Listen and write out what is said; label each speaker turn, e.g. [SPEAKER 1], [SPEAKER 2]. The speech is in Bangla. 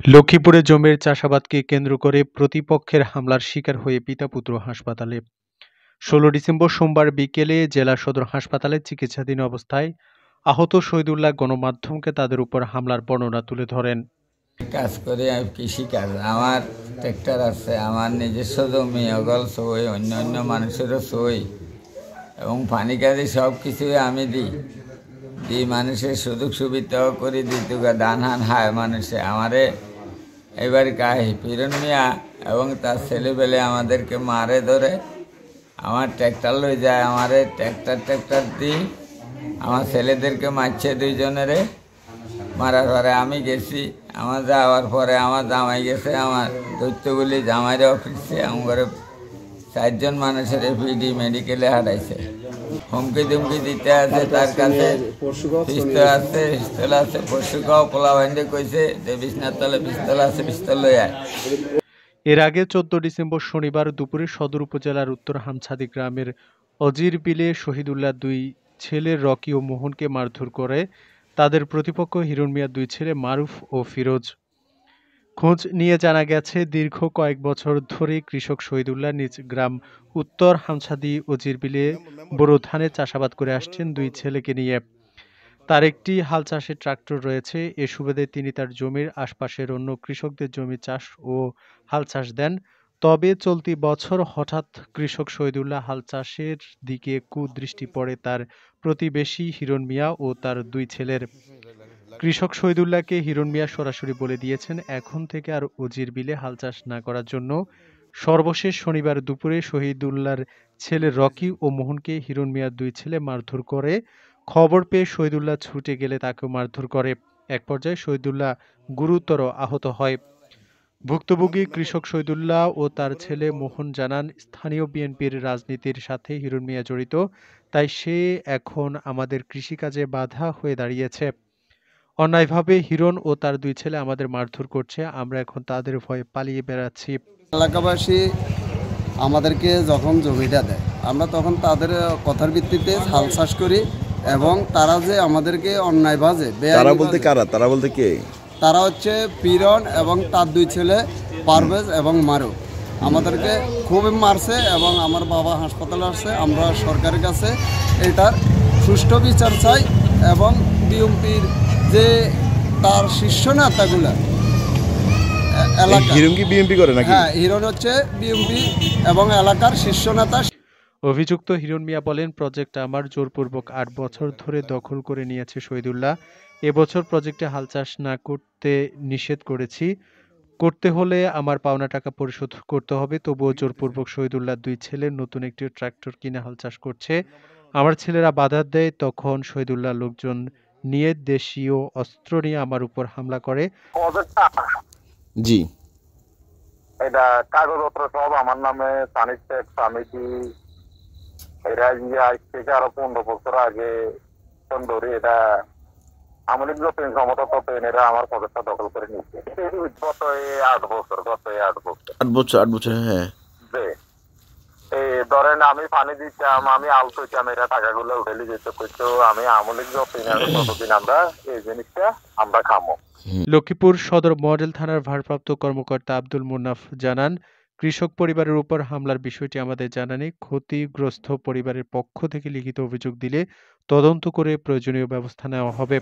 [SPEAKER 1] লক্ষ্মীপুরে জমির চাষাবাদকে কেন্দ্র করে প্রতিপক্ষের হামলার শিকার হয়ে পিতা-পুত্র হাসপাতালে। ১৬ ডিসেম্বর সোমবার বিকেলে জেলা সদর হাসপাতালে চিকিৎসাধীন অবস্থায় আহত শহীদুল্লাহ গণমাধ্যমকে তাদের উপর হামলার বর্ণনা তুলে ধরেন।
[SPEAKER 2] কাজ করি আমি কৃষিকাজ। আমার ট্র্যাক্টর আছে, আমার নিজস্ব জমি, অগল সই, অন্য মানুষেরও সই এবং পানি কাজে সব কিছুই আমি দিই মানুষের সুযোগ সুবিধাও করে দিই। তুগা ধান হান হায় মানুষে আমারে এবার গায়ে পিরন মিয়া এবং তার ছেলেবেলে আমাদেরকে মারে ধরে আমার ট্র্যাক্টর লই যায়, আমারে ট্র্যাক্টর দিই, আমার ছেলেদেরকে মারছে দুইজনেরে। মারার পরে আমি গেছি, আমার যাওয়ার পরে আমার জামাই গেছে, আমার দৈত্যগুলি জামাইরাও ফিরছে। আমার 4জন মানুষের পিডি মেডিকেলে হারাইছে। হুমকি দুমকি দিতে আছে, তার কাছে পিস্তল আছে, পরশুকাও পোলা বান্ধে কইছে যে বিছনার তলে পিস্তল আছে, পিস্তল লই আয়।
[SPEAKER 1] এর আগে ১৪ ডিসেম্বর শনিবার দুপুরে সদর উপজেলার উত্তর হামছাদি গ্রামের অজির বিলে শহীদুল্লাহ দুই ছেলে রকি ও মোহনকে মারধর করে তাদের প্রতিপক্ষ হিরণ মিয়ার দুই ছেলে মারুফ ও ফিরোজ। খোঁজ নিয়ে জানা গেছে, দীর্ঘ কয়েক বছর ধরে কৃষক শহীদুল্লাহ নিজ গ্রাম উত্তর হামছাদি অজির বিলে বোরো ধানের চাষাবাদ করে আসছেন দুই ছেলেকে নিয়ে। তার একটি হাল চাষের ট্রাক্টর রয়েছে। এ সুবাদে তিনি তার জমির আশপাশের অন্য কৃষকদের জমি চাষ ও হাল চাষ দেন। তবে চলতি বছর হঠাৎ কৃষক শহীদুল্লাহ হাল চাষের দিকে কুদৃষ্টি পড়ে তার প্রতিবেশী হিরণ মিয়া ও তার দুই ছেলের। কৃষক শহীদুল্লাহকে হিরণ মিয়া সরাসরি বলে দিয়েছেন এখন থেকে আর অজির বিলে হাল চাষ না করার জন্য। সর্বশেষ শনিবার দুপুরে শহীদুল্লাহর ছেলে রকি ও মোহনকে হিরণ মিয়ার দুই ছেলে মারধর করে। খবর পেয়ে শহীদুল্লাহ ছুটে গেলে তাকেও মারধর করে। এক পর্যায়ে শহীদুল্লাহ গুরুতর আহত হয়। ভুক্তভোগী কৃষক শহীদুল্লাহ ও তার ছেলে মোহন জানান, স্থানীয় বিএনপির রাজনীতির সাথে হিরণ মিয়া জড়িত, তাই সে এখন আমাদের কৃষিকাজে বাধা হয়ে দাঁড়িয়েছে। অন্যায়ভাবে হিরণ ও তার দুই ছেলে আমাদের মারধর করছে, আমরা এখন তাদের ভয়ে পালিয়ে বেড়াচ্ছি।
[SPEAKER 3] এলাকাবাসী আমাদেরকে যখন জমিটা দেয়, আমরা তখন তাদের কথার ভিত্তিতে হাল চাষ করি এবং তারা যে আমাদেরকে অন্যায় ভাজে,
[SPEAKER 4] তারা বলতে কারা? তারা বলতে কে?
[SPEAKER 3] তারা হচ্ছে পীরন এবং তার দুই ছেলে পারভেজ এবং মারুফ। আমাদেরকে খুবই মারছে এবং আমার বাবা হাসপাতালে আসছে। আমরা সরকারের কাছে এটার সুষ্ঠু বিচার চাই এবং বিএনপির যে তার শীর্ষ নেতাগুলা
[SPEAKER 4] হিরণ কি বিএনপি করে নাকি?
[SPEAKER 3] হ্যাঁ, হিরণ হচ্ছে বিএনপি এবং এলাকার শীর্ষ নেতা।
[SPEAKER 1] অভিযুক্ত হিরণ মিয়া বলেন, প্রজেক্ট আমার জোরপূর্বক ৮ বছর ধরে দখল করে নিয়েছে শহীদুল্লাহ। এবছর প্রজেক্টে হাল চাষ না করতে নিষেধ করেছি। করতে হলে আমার পাওনা টাকা পরিশোধ করতে হবে। তবুও জোরপূর্বক শহীদুল্লাহ দুই ছেলে নতুন একটি ট্রাক্টর কিনে হাল চাষ করছে। আমার ছেলেরা বাধা দেয়, তখন শহীদুল্লাহ লোকজন নিয়ে দেশীয় অস্ত্র নিয়ে আমার উপর হামলা করে।
[SPEAKER 4] জি,
[SPEAKER 5] এটা কাগজপত্র সব আমার নামে, সানি শেখ, সামিটি। এটা আজ থেকে আরো 15 বছর আগে ধরে এটা আমলিক যতদিন ক্ষমতা ততদিন এরা আমার পদটা দখল করে নিচ্ছে। গত 8 বছর।
[SPEAKER 4] 8 বছর, হ্যাঁ।
[SPEAKER 5] ধরেন আমি পানি দিতাম, আমি আল করতাম, এরা টাকাগুলো উঠেলে যেত করতো। আমি আমলিক ততদিন আমরা এই জিনিসটা আমরা খামো।
[SPEAKER 1] লক্ষ্মীপুর সদর মডেল থানার ভারপ্রাপ্ত কর্মকর্তা আব্দুল মুন্নাফ জানান, কৃষক পরিবারের উপর হামলার বিষয়টি আমাদের জানা নেই। ক্ষতিগ্রস্ত পরিবারের পক্ষ থেকে লিখিত অভিযোগ দিলে তদন্ত করে প্রয়োজনীয় ব্যবস্থা নেওয়া হবে।